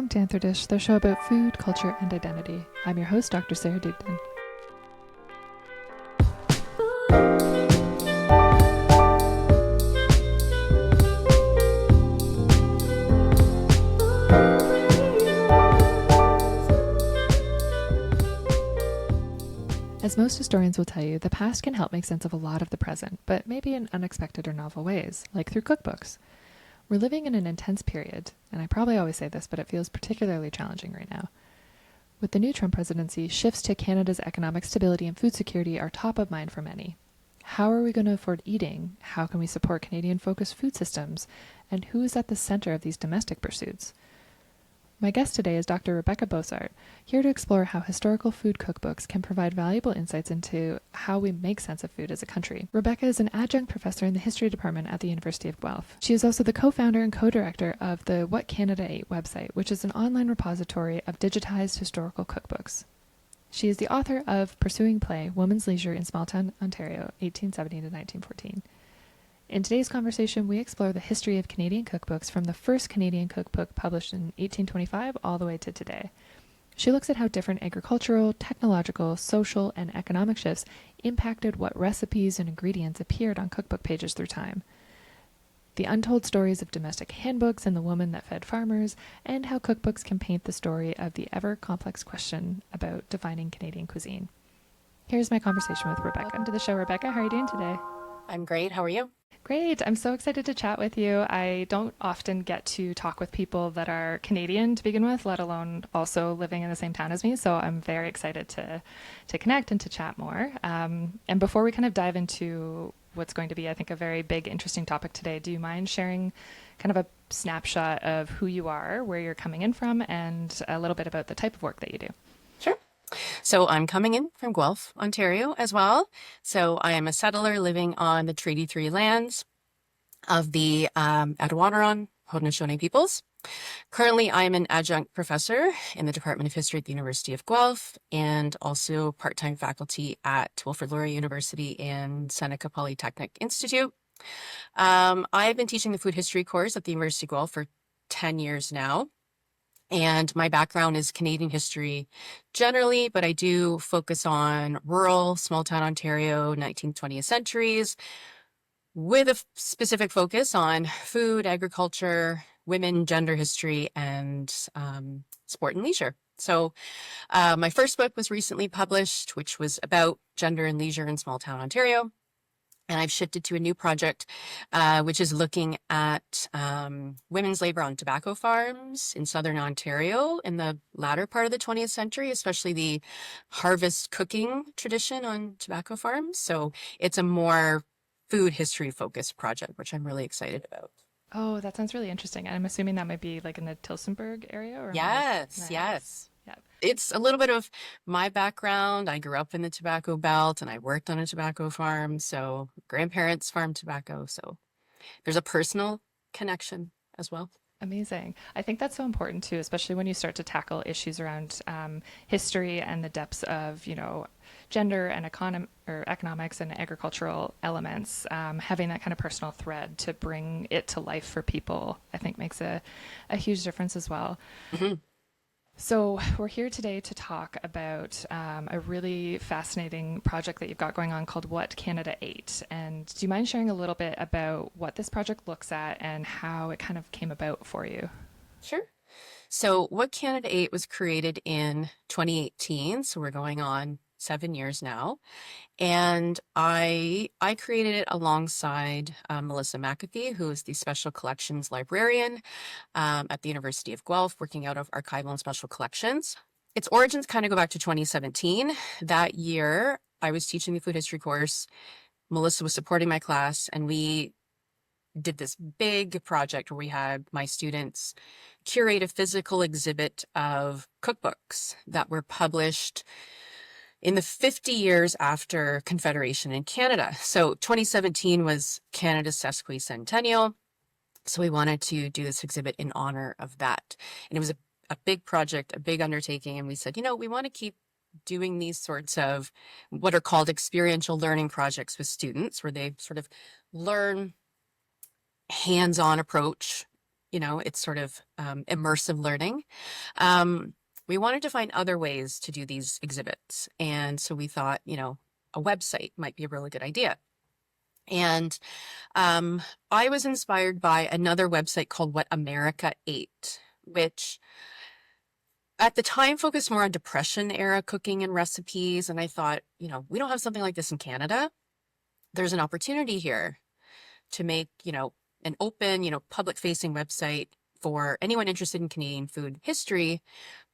Welcome to Answer Dish, the show about food, culture, and identity. I'm your host, Dr. Sarah Digdon. As most historians will tell you, the past can help make sense of a lot of the present, but maybe in unexpected or novel ways, like through cookbooks. We're living in an intense period, and I probably always say this, but it feels particularly challenging right now. With the new Trump presidency, shifts to Canada's economic stability and food security are top of mind for many. How are we going to afford eating? How can we support Canadian-focused food systems? And who is at the center of these domestic pursuits? My guest today is Dr. Rebecca Beausaert, here to explore how historical food cookbooks can provide valuable insights into how we make sense of food as a country. Rebecca is an adjunct professor in the history department at the University of Guelph. She is also the co-founder and co-director of the What Canada Ate website, which is an online repository of digitized historical cookbooks. She is the author of Pursuing Play, Women's Leisure in Smalltown, Ontario, 1870 to 1914. In today's conversation, we explore the history of Canadian cookbooks from the first Canadian cookbook published in 1825 all the way to today. She looks at how different agricultural, technological, social, and economic shifts impacted what recipes and ingredients appeared on cookbook pages through time. The untold stories of domestic handbooks and the woman that fed farmers, and how cookbooks can paint the story of the ever-complex question about defining Canadian cuisine. Here's my conversation with Rebecca. Welcome to the show, Rebecca. How are you doing today? I'm great. How are you? Great. I'm so excited to chat with you. I don't often get to talk with people that are Canadian to begin with, let alone also living in the same town as me. So I'm very excited to connect and to chat more. And before we kind of dive into what's going to be, I think, a very big, interesting topic today, do you mind sharing kind of a snapshot of who you are, where you're coming in from, and a little bit about the type of work that you do? Sure. So I'm coming in from Guelph, Ontario as well. So I am a settler living on the Treaty 3 lands of the Adawanaron Haudenosaunee peoples. Currently, I am an adjunct professor in the Department of History at the University of Guelph and also part-time faculty at Wilfrid Laurier University and Seneca Polytechnic Institute. I've been teaching the food history course at the University of Guelph for 10 years now. And my background is Canadian history generally, but I do focus on rural, small town Ontario, 19th, 20th centuries, with a specific focus on food, agriculture, women, gender history, and sport and leisure. So my first book was recently published, which was about gender and leisure in small town Ontario. And I've shifted to a new project, which is looking at women's labor on tobacco farms in southern Ontario in the latter part of the 20th century, especially the harvest cooking tradition on tobacco farms. So it's a more food history focused project, which I'm really excited about. Oh, that sounds really interesting. And I'm assuming that might be like in the Tilsonburg area? Or Yes, nice. yes. Yeah. It's a little bit of my background. I grew up in the tobacco belt and I worked on a tobacco farm. So grandparents farmed tobacco. So there's a personal connection as well. Amazing. I think that's so important too, especially when you start to tackle issues around history and the depths of, gender and economics and agricultural elements. Having that kind of personal thread to bring it to life for people, I think makes a huge difference as well. Mm-hmm. So we're here today to talk about a really fascinating project that you've got going on called What Canada Ate. And do you mind sharing a little bit about what this project looks at and how it kind of came about for you? Sure. So What Canada Ate was created in 2018. So we're going on 7 years now. And I created it alongside Melissa McAfee, who is the Special Collections Librarian at the University of Guelph, working out of Archival and Special Collections. Its origins kind of go back to 2017. That year, I was teaching the food history course. Melissa was supporting my class, and we did this big project where we had my students curate a physical exhibit of cookbooks that were published in the 50 years after Confederation in Canada. So 2017 was Canada's sesquicentennial. So we wanted to do this exhibit in honor of that. And it was a big project, a big undertaking. And we said, we want to keep doing these sorts of what are called experiential learning projects with students, where they sort of learn hands-on approach it's sort of immersive learning. Um, we wanted to find other ways to do these exhibits. And so we thought, a website might be a really good idea. And I was inspired by another website called What America Ate, which at the time focused more on Depression era cooking and recipes. And I thought, we don't have something like this in Canada. There's an opportunity here to make, an open, public facing website for anyone interested in Canadian food history,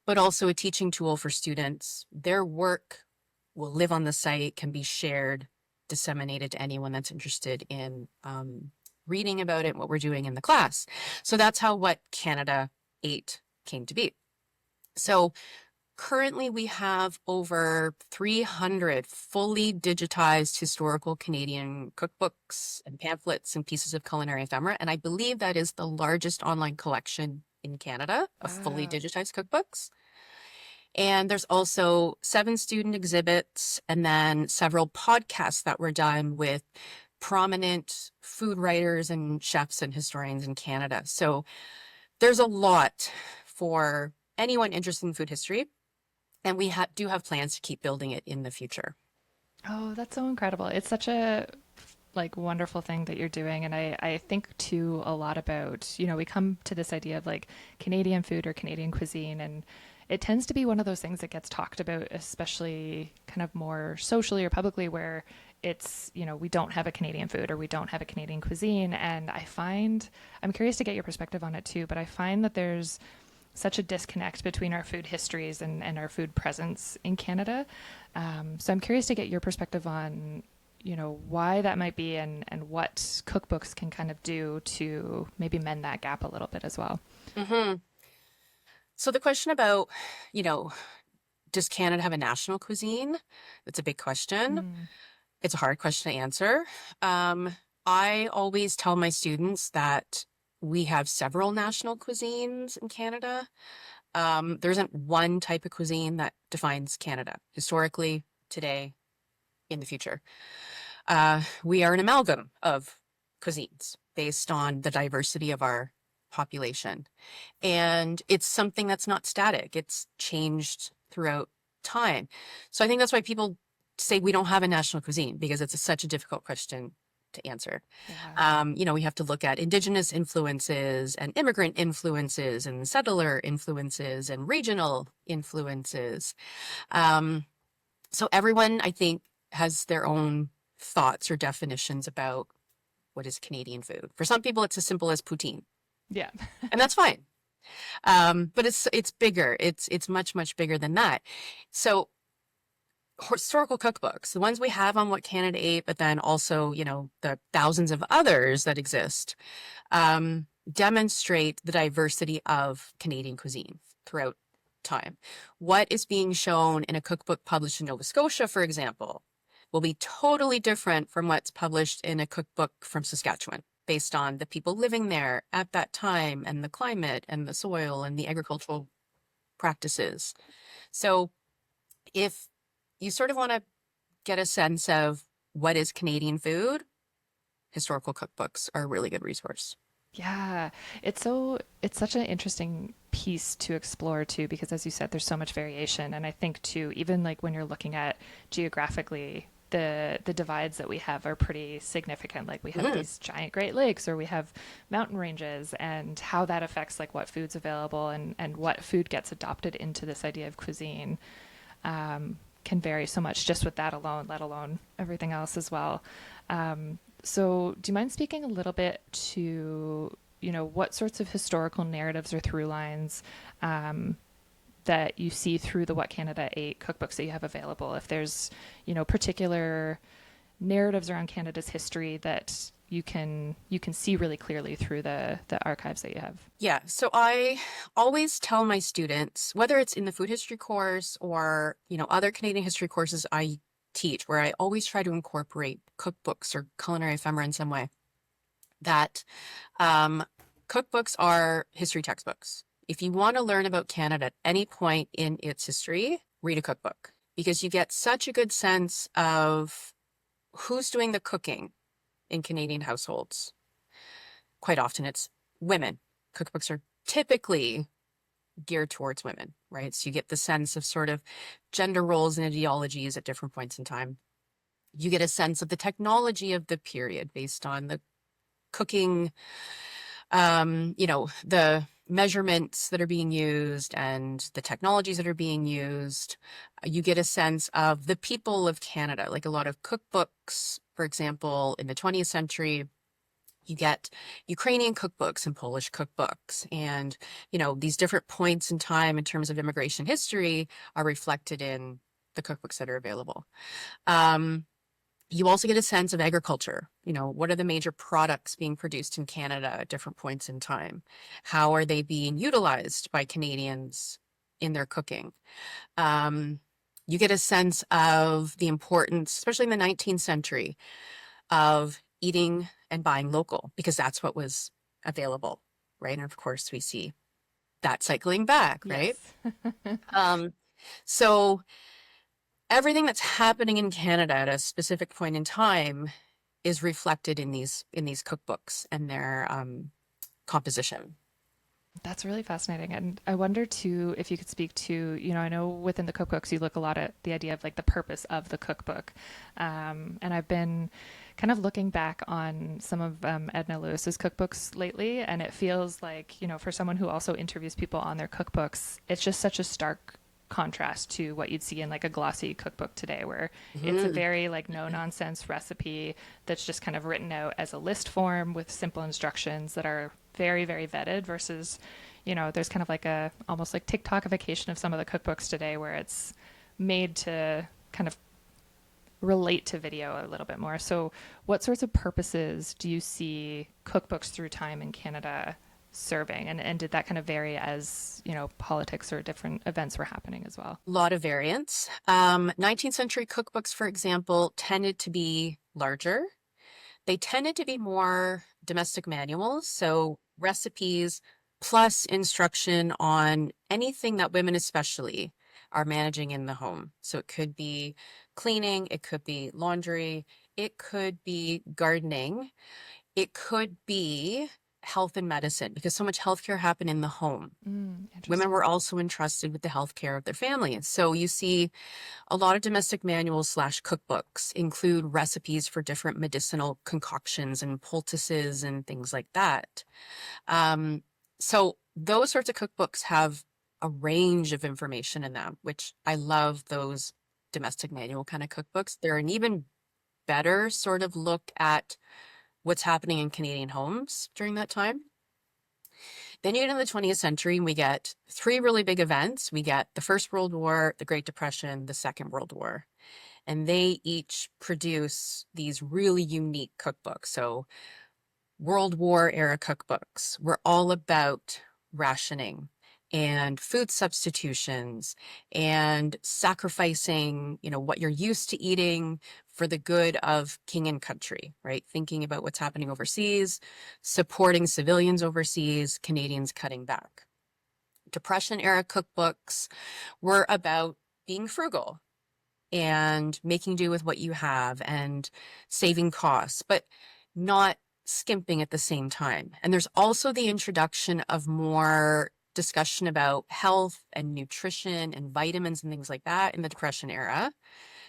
but also a teaching tool for students. Their work will live on the site, can be shared, disseminated to anyone that's interested in reading about it, what we're doing in the class. So that's how What Canada Ate came to be. So currently we have over 300 fully digitized historical Canadian cookbooks and pamphlets and pieces of culinary ephemera. And I believe that is the largest online collection in Canada of fully Wow. digitized cookbooks. And there's also 7 student exhibits and then several podcasts that were done with prominent food writers and chefs and historians in Canada. So there's a lot for anyone interested in food history. And we do have plans to keep building it in the future. Oh, that's so incredible. It's such a wonderful thing that you're doing. And I think too a lot about, we come to this idea of like Canadian food or Canadian cuisine, and it tends to be one of those things that gets talked about, especially kind of more socially or publicly, where it's, we don't have a Canadian food or we don't have a Canadian cuisine. And I'm curious to get your perspective on it too, but I find that there's such a disconnect between our food histories and our food presence in Canada. So I'm curious to get your perspective on, why that might be and what cookbooks can kind of do to maybe mend that gap a little bit as well. Mm-hmm. So the question about, does Canada have a national cuisine? It's a big question. Mm. It's a hard question to answer. I always tell my students that we have several national cuisines in Canada. There isn't one type of cuisine that defines Canada historically, today, in the future. We are an amalgam of cuisines based on the diversity of our population. And it's something that's not static. It's changed throughout time. So I think that's why people say we don't have a national cuisine, because it's such a difficult question to answer. Yeah. We have to look at Indigenous influences and immigrant influences and settler influences and regional influences. So everyone, I think, has their own thoughts or definitions about what is Canadian food. For some people, it's as simple as poutine. Yeah. And that's fine. But it's bigger. It's much, much bigger than that. So historical cookbooks, the ones we have on What Canada Ate, but then also, the thousands of others that exist, demonstrate the diversity of Canadian cuisine throughout time. What is being shown in a cookbook published in Nova Scotia, for example, will be totally different from what's published in a cookbook from Saskatchewan, based on the people living there at that time and the climate and the soil and the agricultural practices. So if you sort of want to get a sense of what is Canadian food, historical cookbooks are a really good resource. Yeah, it's such an interesting piece to explore too, because as you said, there's so much variation. And I think too, even like when you're looking at geographically, the divides that we have are pretty significant. Like we have these giant Great Lakes, or we have mountain ranges, and how that affects like what food's available and what food gets adopted into this idea of cuisine. Can vary so much just with that alone, let alone everything else as well. So do you mind speaking a little bit to, what sorts of historical narratives or through lines that you see through the What Canada Ate cookbooks that you have available? If there's, particular narratives around Canada's history that you can see really clearly through the archives that you have. Yeah, so I always tell my students, whether it's in the food history course or, other Canadian history courses I teach, where I always try to incorporate cookbooks or culinary ephemera in some way, that cookbooks are history textbooks. If you want to learn about Canada at any point in its history, read a cookbook, because you get such a good sense of who's doing the cooking in Canadian households. Quite often it's women cookbooks are typically geared towards women, right? So you get the sense of sort of gender roles and ideologies at different points in time. You get a sense of the technology of the period based on the cooking, the measurements that are being used and the technologies that are being used. You get a sense of the people of Canada, like a lot of cookbooks, for example, in the 20th century. You get Ukrainian cookbooks and Polish cookbooks, and these different points in time in terms of immigration history are reflected in the cookbooks that are available. You also get a sense of agriculture. What are the major products being produced in Canada at different points in time? How are they being utilized by Canadians in their cooking? You get a sense of the importance, especially in the 19th century, of eating and buying local, because that's what was available, right? And of course, we see that cycling back, right? Yes. Um, so everything that's happening in Canada at a specific point in time is reflected in these cookbooks and their composition. That's really fascinating. And I wonder too if you could speak to, I know within the cookbooks you look a lot at the idea of like the purpose of the cookbook. And I've been kind of looking back on some of Edna Lewis's cookbooks lately, and it feels like, for someone who also interviews people on their cookbooks, it's just such a stark contrast to what you'd see in like a glossy cookbook today, where it's a Mhm. very like no nonsense recipe that's just kind of written out as a list form with simple instructions that are very, very vetted versus, there's kind of like a almost like TikTokification of some of the cookbooks today where it's made to kind of relate to video a little bit more. So what sorts of purposes do you see cookbooks through time in Canada serving? And did that kind of vary as, politics or different events were happening as well? A lot of variants. 19th century cookbooks, for example, tended to be larger. They tended to be more domestic manuals, so recipes plus instruction on anything that women especially are managing in the home. So it could be cleaning, it could be laundry, it could be gardening, it could be health and medicine, because so much healthcare happened in the home. Women Interesting. were also entrusted with the healthcare of their families. So you see a lot of domestic manuals slash cookbooks include recipes for different medicinal concoctions and poultices and things like that. Um, so those sorts of cookbooks have a range of information in them, which I love those domestic manual kind of cookbooks. They're an even better sort of look at what's happening in Canadian homes during that time. Then you get into the 20th century and we get three really big events. We get the First World War, the Great Depression, the Second World War. And they each produce these really unique cookbooks. So World War era cookbooks were all about rationing and food substitutions and sacrificing, what you're used to eating for the good of king and country, right? Thinking about what's happening overseas, supporting civilians overseas, Canadians cutting back. Depression era cookbooks were about being frugal and making do with what you have and saving costs, but not skimping at the same time. And there's also the introduction of more discussion about health and nutrition and vitamins and things like that in the Depression era,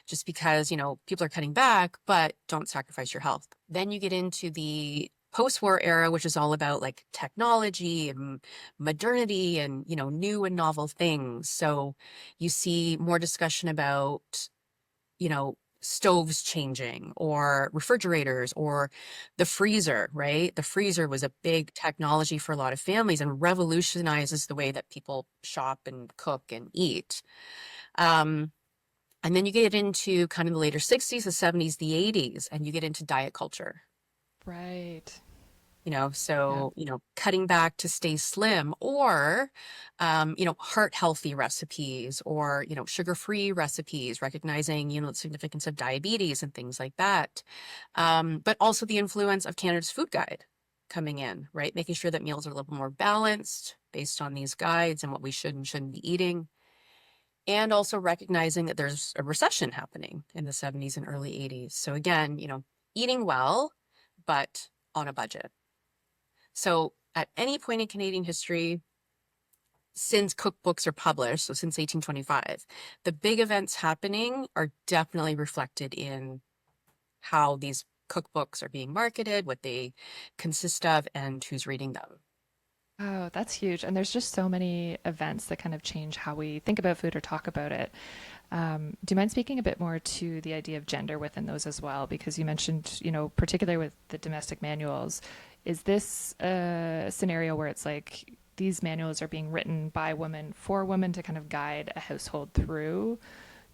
just because, people are cutting back, but don't sacrifice your health. Then you get into the post-war era, which is all about like technology and modernity and, new and novel things. So you see more discussion about, stoves changing or refrigerators or the freezer, right? The freezer was a big technology for a lot of families and revolutionizes the way that people shop and cook and eat. And then you get into kind of the later 60s, the 70s, the 80s, and you get into diet culture. Right. Yeah. Cutting back to stay slim or, heart healthy recipes or, sugar-free recipes, recognizing, the significance of diabetes and things like that. But also the influence of Canada's food guide coming in, right? Making sure that meals are a little more balanced based on these guides and what we should and shouldn't be eating. And also recognizing that there's a recession happening in the 70s and early 80s. So again, eating well, but on a budget. So at any point in Canadian history since cookbooks are published, so since 1825, the big events happening are definitely reflected in how these cookbooks are being marketed, what they consist of, and who's reading them. Oh, that's huge. And there's just so many events that kind of change how we think about food or talk about it. Do you mind speaking a bit more to the idea of gender within those as well? Because you mentioned, particularly with the domestic manuals, is this a scenario where it's like these manuals are being written by women for women to kind of guide a household through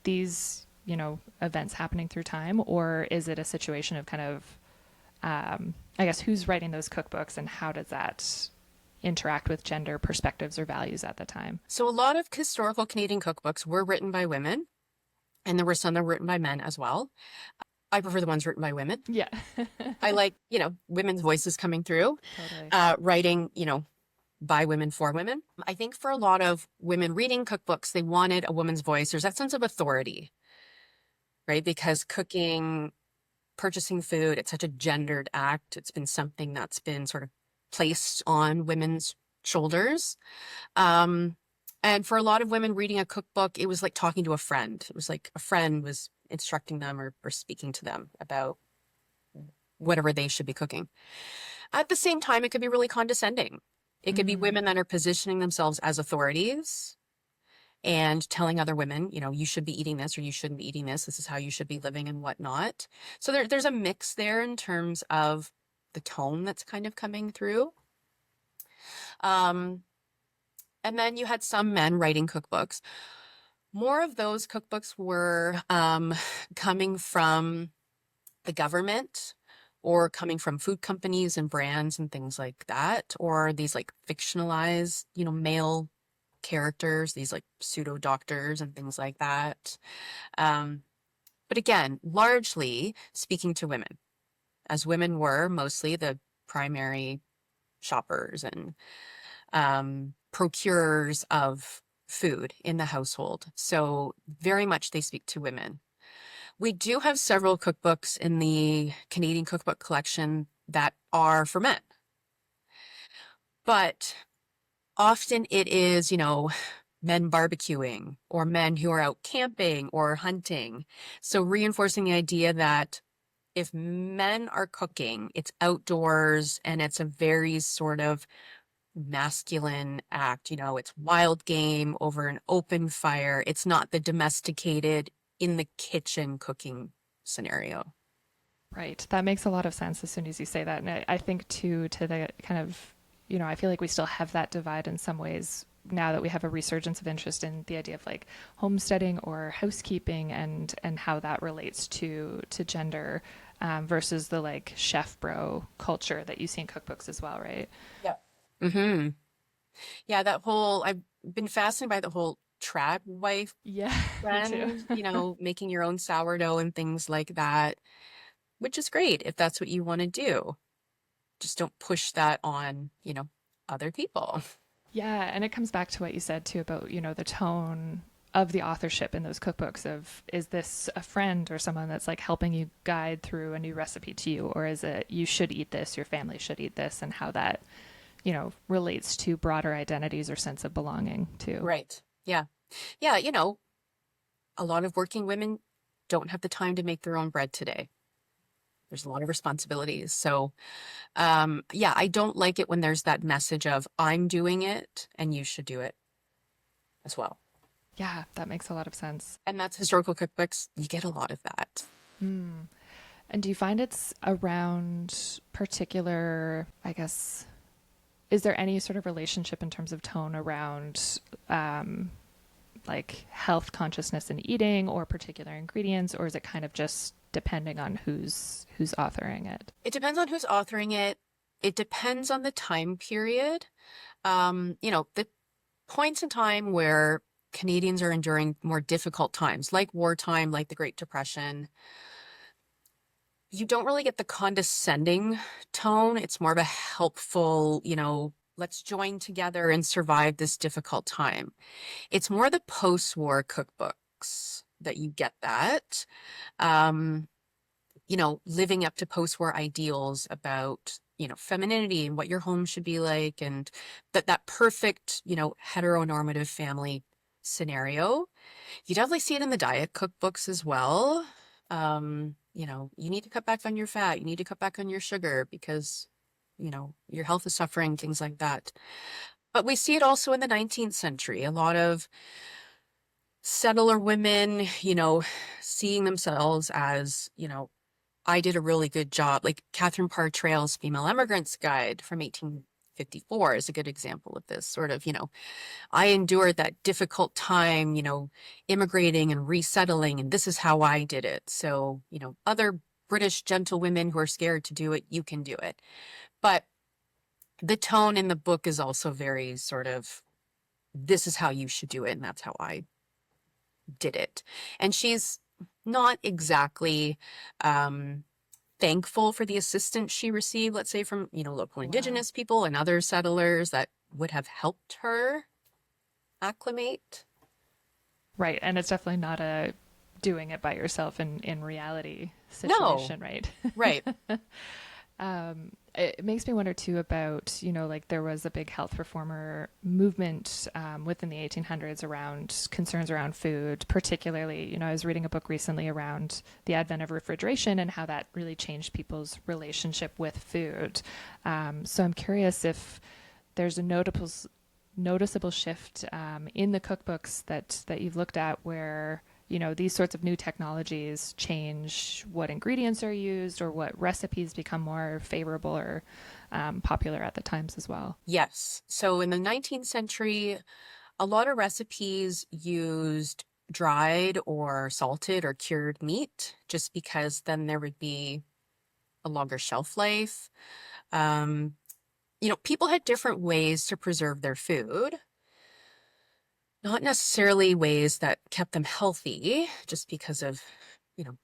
these, events happening through time? Or is it a situation of kind of, I guess, who's writing those cookbooks and how does that interact with gender perspectives or values at the time? So a lot of historical Canadian cookbooks were written by women, and there were some that were written by men as well. I prefer the ones written by women. Yeah, I like, women's voices coming through, totally. writing, by women for women. I think for a lot of women reading cookbooks, they wanted a woman's voice. There's that sense of authority, right? Because cooking, purchasing food, it's such a gendered act. It's been something that's been sort of placed on women's shoulders. Um, and for a lot of women reading a cookbook, it was like talking to a friend. It was like a friend was instructing them or speaking to them about whatever they should be cooking. At the same time, it could be really condescending. It could be Mm, women that are positioning themselves as authorities and telling other women, you should be eating this or you shouldn't be eating this. This is how you should be living and whatnot. So there's a mix there in terms of the tone that's kind of coming through. Um, and then you had some men writing cookbooks. More of those cookbooks were coming from the government or coming from food companies and brands and things like that, or these like fictionalized, male characters, these like pseudo doctors and things like that. Um, but again, largely speaking to women, as women were mostly the primary shoppers and procurers of food in the household. So very much they speak to women. We do have several cookbooks in the Canadian cookbook collection that are for men, but often it is, men barbecuing or men who are out camping or hunting. So reinforcing the idea that if men are cooking, it's outdoors and it's a very sort of masculine act. It's wild game over an open fire. It's not the domesticated in the kitchen cooking scenario. right. That makes a lot of sense as soon as you say that. And I think, too, to the kind of, I feel like we still have that divide in some ways now that we have a resurgence of interest in the idea of like homesteading or housekeeping and how that relates to gender versus the like chef bro culture that you see in cookbooks as well, right? Yeah. Yeah, I've been fascinated by the whole trad wife Yeah, me too. trend, making your own sourdough and things like that, which is great if that's what you want to do. Just don't push that on, other people. Yeah, and it comes back to what you said too about, the tone of the authorship in those cookbooks of is this a friend or someone that's like helping you guide through a new recipe to you, or is it you should eat this, your family should eat this, and how that, relates to broader identities or sense of belonging too. Right. Yeah. Yeah, a lot of working women don't have the time to make their own bread today. There's a lot of responsibilities. So, yeah, I don't like it when there's that message of I'm doing it and you should do it as well. Yeah, that makes a lot of sense. And that's historical cookbooks. You get a lot of that. And do you find it's around particular, I guess, is there any sort of relationship in terms of tone around like health consciousness in eating or particular ingredients, or is it kind of just depending on who's authoring it? It depends on who's authoring it. It depends on the time period. The points in time where Canadians are enduring more difficult times, like wartime, like the Great Depression, you don't really get the condescending tone. It's more of a helpful, let's join together and survive this difficult time. It's more the post-war cookbooks that you get that. Living up to post-war ideals about femininity and what your home should be like, and that perfect, heteronormative family scenario. You definitely see it in the diet cookbooks as well. You need to cut back on your fat, you need to cut back on your sugar because, your health is suffering, things like that. But we see it also in the 19th century. A lot of settler women, seeing themselves as, I did a really good job. Like Catherine Parr Traill's Female Emigrant's Guide from 1854 is a good example of this sort of, I endured that difficult time, immigrating and resettling, and this is how I did it. So, other British gentlewomen who are scared to do it, you can do it. But the tone in the book is also very sort of, this is how you should do it, and that's how I did it. And she's not exactly thankful for the assistance she received, let's say from, local Indigenous people and other settlers that would have helped her acclimate. Right. And it's definitely not a doing it by yourself in reality situation, No. right? Right. It makes me wonder too about, like there was a big health reformer movement within the 1800s around concerns around food, particularly, I was reading a book recently around the advent of refrigeration and how that really changed people's relationship with food. So I'm curious if there's a noticeable shift in the cookbooks that you've looked at where these sorts of new technologies change what ingredients are used or what recipes become more favorable or popular at the times as well. Yes. So in the 19th century, a lot of recipes used dried or salted or cured meat just because then there would be a longer shelf life. People had different ways to preserve their food. Not necessarily ways that kept them healthy, just because of,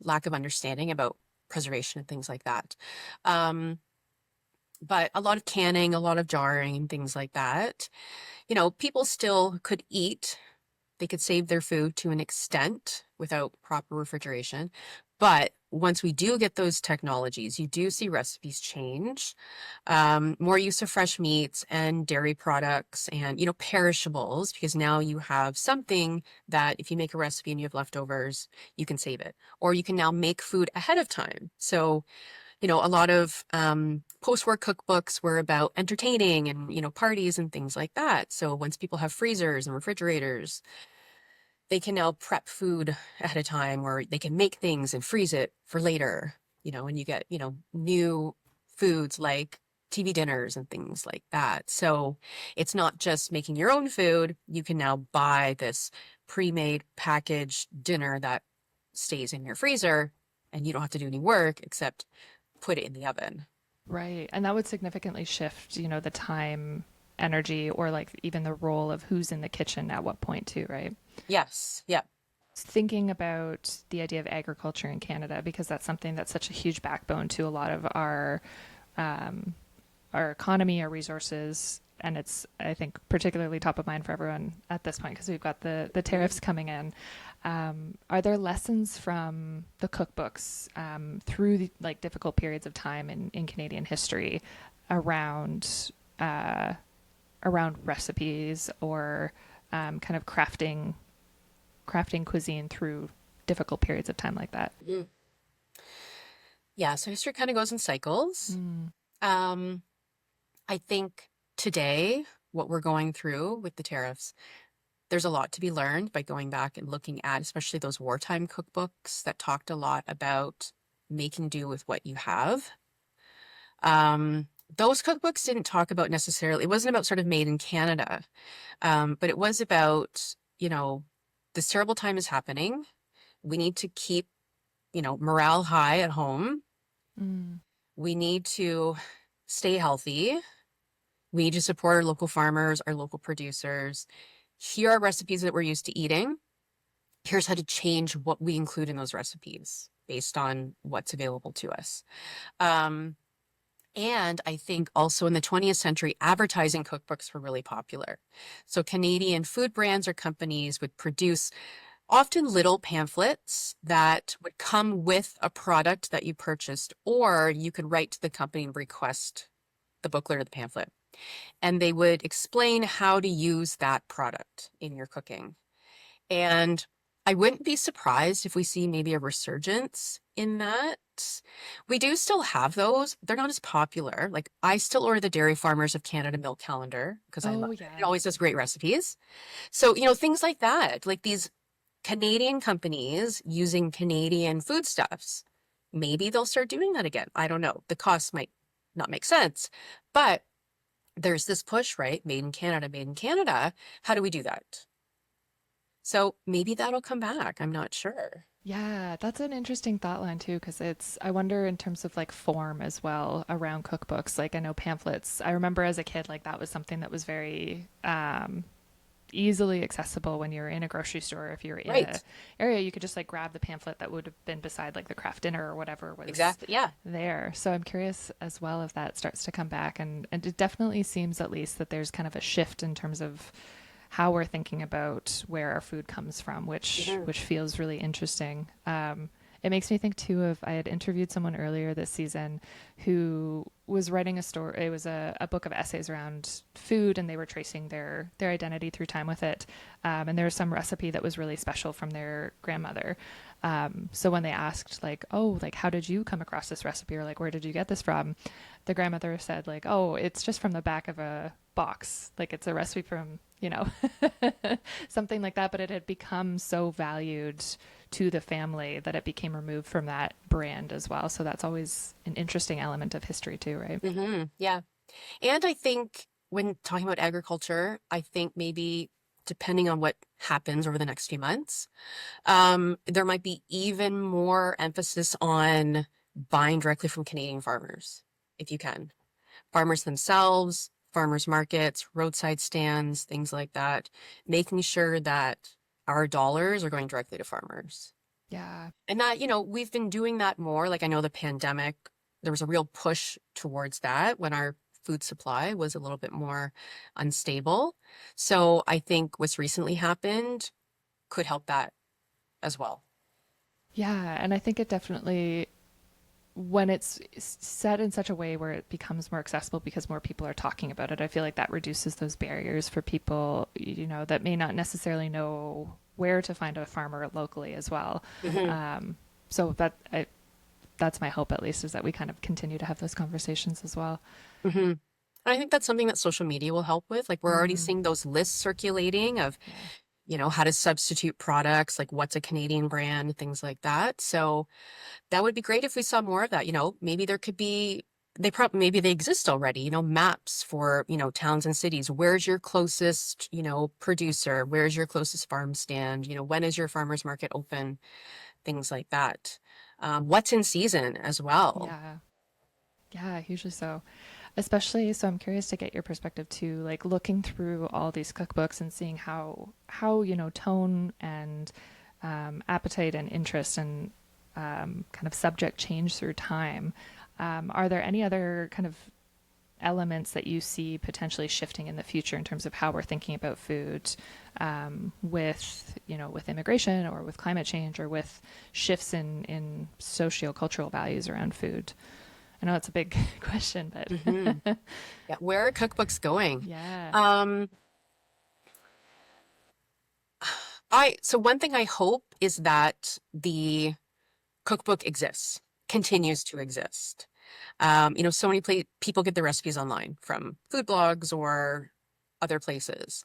lack of understanding about preservation and things like that. But a lot of canning, a lot of jarring and things like that. People still could eat. They could save their food to an extent without proper refrigeration. But once we do get those technologies, you do see recipes change. More use of fresh meats and dairy products and, perishables, because now you have something that if you make a recipe and you have leftovers, you can save it. Or you can now make food ahead of time. So, a lot of post-war cookbooks were about entertaining and, parties and things like that. So once people have freezers and refrigerators, they can now prep food ahead of time, or they can make things and freeze it for later, and you get, new foods like TV dinners and things like that. So it's not just making your own food. You can now buy this pre-made packaged dinner that stays in your freezer and you don't have to do any work except put it in the oven. Right. And that would significantly shift, the time, energy, or like even the role of who's in the kitchen at what point too, right? Yes. Yeah. Thinking about the idea of agriculture in Canada, because that's something that's such a huge backbone to a lot of our economy, our resources, and it's, I think, particularly top of mind for everyone at this point because we've got the tariffs coming in. Are there lessons from the cookbooks through like difficult periods of time in Canadian history around recipes or kind of crafting cuisine through difficult periods of time like that? Mm. Yeah, so history kind of goes in cycles. Um, I think today, what we're going through with the tariffs, there's a lot to be learned by going back and looking at, especially those wartime cookbooks that talked a lot about making do with what you have. Those cookbooks didn't talk about necessarily, it wasn't about sort of made in Canada, but it was about, this terrible time is happening. We need to keep, morale high at home. Mm. We need to stay healthy. We need to support our local farmers, our local producers. Here are recipes that we're used to eating. Here's how to change what we include in those recipes based on what's available to us. And I think also in the 20th century, advertising cookbooks were really popular. So Canadian food brands or companies would produce often little pamphlets that would come with a product that you purchased, or you could write to the company and request the booklet or the pamphlet, and they would explain how to use that product in your cooking. And I wouldn't be surprised if we see maybe a resurgence in that. We do still have those. They're not as popular. Like I still order the Dairy Farmers of Canada milk calendar because I Oh, love it. It yeah. always does great recipes. So, things like that, like these Canadian companies using Canadian foodstuffs. Maybe they'll start doing that again. I don't know. The cost might not make sense, but there's this push, right? Made in Canada, made in Canada. How do we do that? So maybe that'll come back. I'm not sure. Yeah, that's an interesting thought line too, because I wonder in terms of like form as well around cookbooks. Like I know pamphlets, I remember as a kid, like that was something that was very easily accessible when you're in a grocery store. If you're in a Right. area, you could just like grab the pamphlet that would have been beside like the craft dinner or whatever was Exactly. Yeah. there. So I'm curious as well if that starts to come back. And it definitely seems at least that there's kind of a shift in terms of how we're thinking about where our food comes from, Mhm. which feels really interesting. It makes me think too of I had interviewed someone earlier this season who was writing a story. It was a book of essays around food, and they were tracing their identity through time with it. And there was some recipe that was really special from their grandmother. So when they asked like, oh, like how did you come across this recipe, or like where did you get this from? The grandmother said like, oh, it's just from the back of a box. Like it's a recipe from, something like that. But it had become so valued to the family that it became removed from that brand as well. So that's always an interesting element of history too, right? Yeah. And I think when talking about agriculture, I think maybe depending on what happens over the next few months, there might be even more emphasis on buying directly from Canadian farmers, if you can. Farmers themselves, farmers markets, roadside stands, things like that, making sure that our dollars are going directly to farmers. Yeah. And that, we've been doing that more. Like I know the pandemic, there was a real push towards that when our food supply was a little bit more unstable. So I think what's recently happened could help that as well. Yeah. And I think it definitely, when it's said in such a way where it becomes more accessible because more people are talking about it, I feel like that reduces those barriers for people, that may not necessarily know where to find a farmer locally as well. Hmm. So that's my hope, at least, is that we kind of continue to have those conversations as well. Hmm. I think that's something that social media will help with. Like we're already Mm, seeing those lists circulating of, yeah. how to substitute products, like what's a Canadian brand, things like that. So that would be great if we saw more of that. Maybe there could be, maybe they exist already, maps for, towns and cities. Where's your closest, producer? Where's your closest farm stand? When is your farmer's market open? Things like that. What's in season as well. Yeah. Yeah, hugely so. Especially, so I'm curious to get your perspective too, like looking through all these cookbooks and seeing how tone and appetite and interest and kind of subject change through time. Are there any other kind of elements that you see potentially shifting in the future in terms of how we're thinking about food, with immigration or with climate change or with shifts in socio-cultural values around food? I know it's a big question, Hmm. but Yeah. Where are cookbooks going? yeah, Um, so one thing I hope is that the cookbook exists, continues to exist. So many people get their recipes online from food blogs or other places.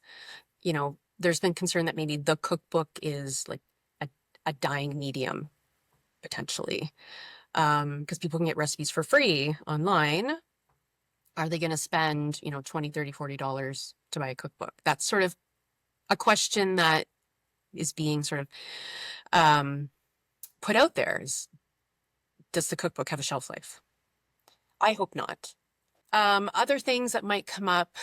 There's been concern that maybe the cookbook is like a, a dying medium potentially, because people can get recipes for free online. Are they going to spend, 20, 30, $40 to buy a cookbook? That's sort of a question that is being sort of um, put out there is, does the cookbook have a shelf life? I hope not. Other things that might come up,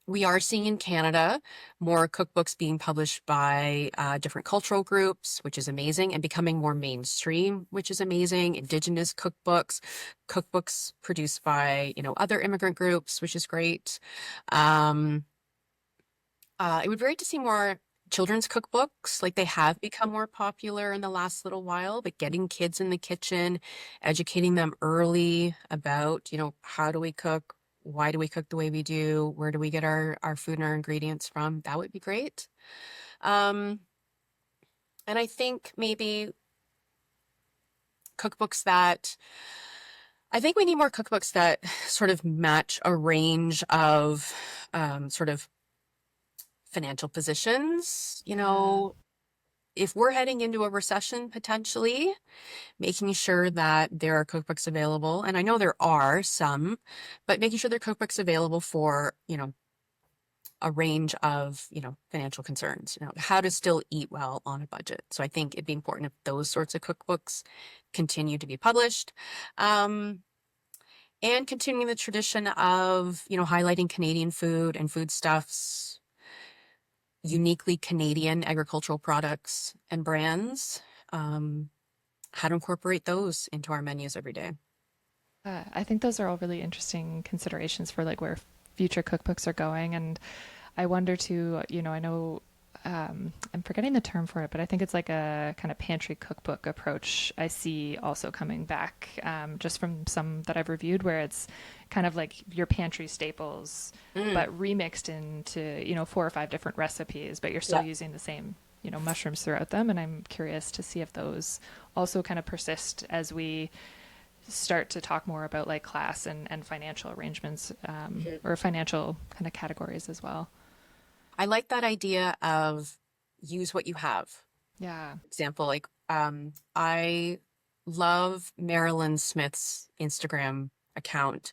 we are seeing in Canada more cookbooks being published by different cultural groups, which is amazing, and becoming more mainstream, which is amazing. Indigenous cookbooks, cookbooks produced by, other immigrant groups, which is great. Um, it would be great to see more children's cookbooks, like they have become more popular in the last little while, but getting kids in the kitchen, educating them early about, how do we cook? Why do we cook the way we do? Where do we get our food and our ingredients from? That would be great. Um, and I think maybe cookbooks that I think we need more cookbooks that sort of match a range of sort of financial positions. Yeah. If we're heading into a recession potentially, making sure that there are cookbooks available, and I know there are some, but making sure there are cookbooks available for, a range of, financial concerns, how to still eat well on a budget. So I think it'd be important if those sorts of cookbooks continue to be published. And continuing the tradition of, highlighting Canadian food and foodstuffs, uniquely Canadian agricultural products and brands, how to incorporate those into our menus every day. I think those are all really interesting considerations for like where future cookbooks are going. And I wonder too, I know I'm forgetting the term for it, but I think it's like a kind of pantry cookbook approach I see also coming back just from some that I've reviewed where it's kind of like your pantry staples, Mm, but remixed into, 4 or 5 different recipes, but you're still yeah. using the same, mushrooms throughout them. And I'm curious to see if those also kind of persist as we start to talk more about like class and financial arrangements or financial kind of categories as well. I like that idea of use what you have. Yeah. Example, like I love Marilyn Smith's Instagram account.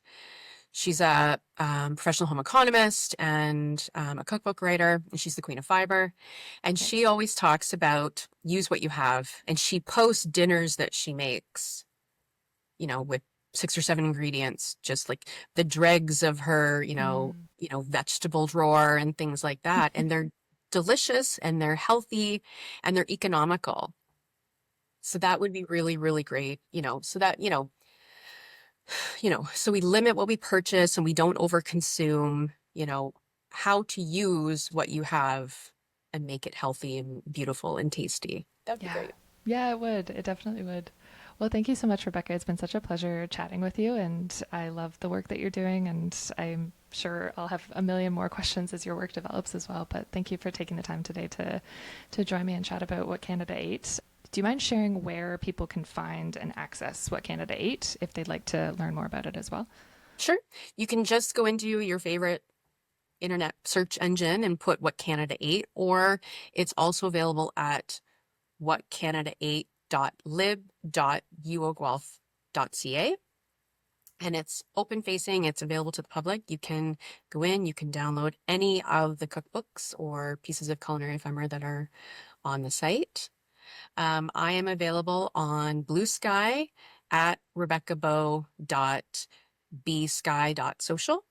She's a professional home economist and a cookbook writer, and she's the queen of fiber. And she Nice. always talks about use what you have. And she posts dinners that she makes, with 6 or 7 ingredients, just like the dregs of her, Mm. vegetable drawer and things like that. And they're delicious and they're healthy and they're economical. So that would be really, really great, so that, so we limit what we purchase and we don't overconsume, how to use what you have and make it healthy and beautiful and tasty. That'd be Yeah. great. Yeah, it would. It definitely would. Well, thank you so much, Rebecca. It's been such a pleasure chatting with you, and I love the work that you're doing, and I'm sure I'll have a million more questions as your work develops as well. But thank you for taking the time today to join me and chat about What Canada Ate. Do you mind sharing where people can find and access What Canada Ate if they'd like to learn more about it as well? Sure. You can just go into your favorite internet search engine and put What Canada Ate, or it's also available at whatcanadaate.lib.uoguelph.ca. And it's open facing, it's available to the public. You can go in, you can download any of the cookbooks or pieces of culinary ephemera that are on the site. I am available on Blue Sky at rebeccabow.bsky.social.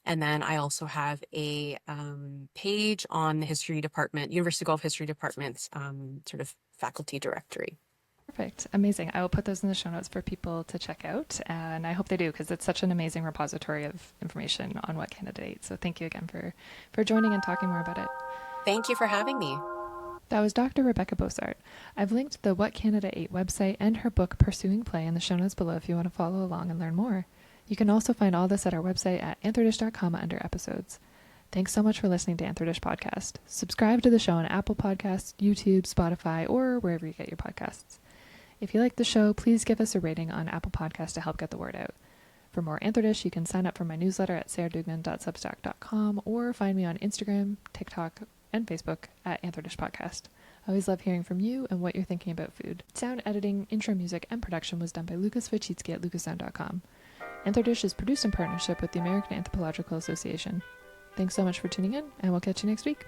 And then I also have a page on the history department, University of Guelph History Department's sort of faculty directory. Perfect. Amazing. I will put those in the show notes for people to check out. And I hope they do because it's such an amazing repository of information on What Canada Ate. So thank you again for joining and talking more about it. Thank you for having me. That was Dr. Rebecca Beausaert. I've linked the What Canada Ate website and her book Pursuing Play in the show notes below if you want to follow along and learn more. You can also find all this at our website at anthordish.com under episodes. Thanks so much for listening to Anthordish Podcast. Subscribe to the show on Apple Podcasts, YouTube, Spotify, or wherever you get your podcasts. If you like the show, please give us a rating on Apple Podcasts to help get the word out. For more Anthordish, you can sign up for my newsletter at sarahdougnan.substack.com or find me on Instagram, TikTok, and Facebook at Anthordish Podcast. I always love hearing from you and what you're thinking about food. Sound editing, intro music, and production was done by Lucas Wachitsky at lucassound.com. Anthordish is produced in partnership with the American Anthropological Association. Thanks so much for tuning in, and we'll catch you next week.